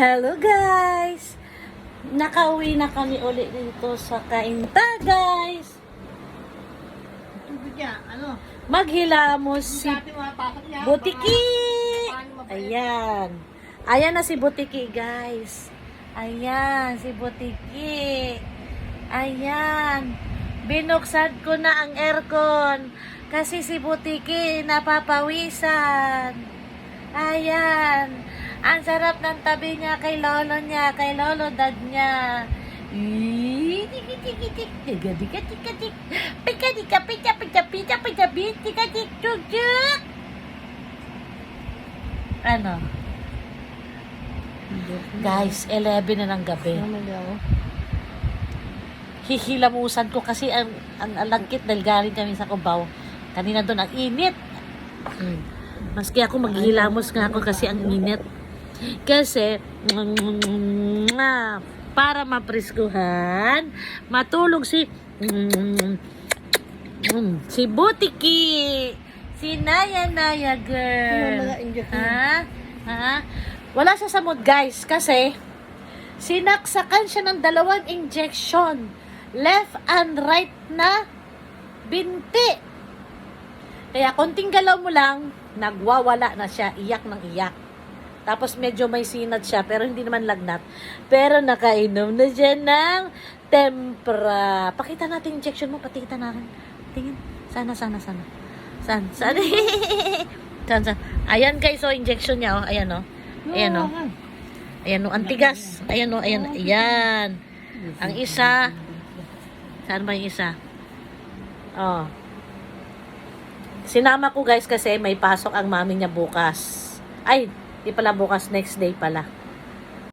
Hello guys! Nakauwi na kami ulit dito sa Cainta guys. Tubig niya, ano? Maghilamos si Dati mga pasok niya. Butiki! Ayan. Ayan na si Butiki guys. Ayan, si Butiki. Ayan. Binuksan ko na ang aircon kasi si Butiki napapawisan. Ayan. Ang sarap ng tabi niya, kay lolo dad niya. Ano? Guys, 11 na ng gabi. Hihilamusan ko kasi ang langkit dahil galing kami sa Cubao. Kanina doon ang init. Maski ako maghihilamos nga ako kasi ang init. Kasi para mapriskuhan, matulog si Butiki, si Naya girl. Ha? Wala siya sa mood guys kasi sinaksakan siya ng 2 injection, left and right na binti. Kaya konting galaw mo lang, nagwawala na siya, iyak ng iyak. Tapos medyo may sinat siya, pero hindi naman lagnat. Pero nakainom na siya ng tempra. Pakita natin injection mo, patikita natin. Tingin. Sana. Saan? Ayan guys, so injection niya, oh. Ayan, oh. Ayan, oh. Ayan, oh. Antigas. Ayan, oh. Ayan. Ayan. Ang isa. Saan ba yung isa? Oh. Sinama ko guys kasi may pasok ang mami niya bukas. Ay, di pala bukas, next day pala.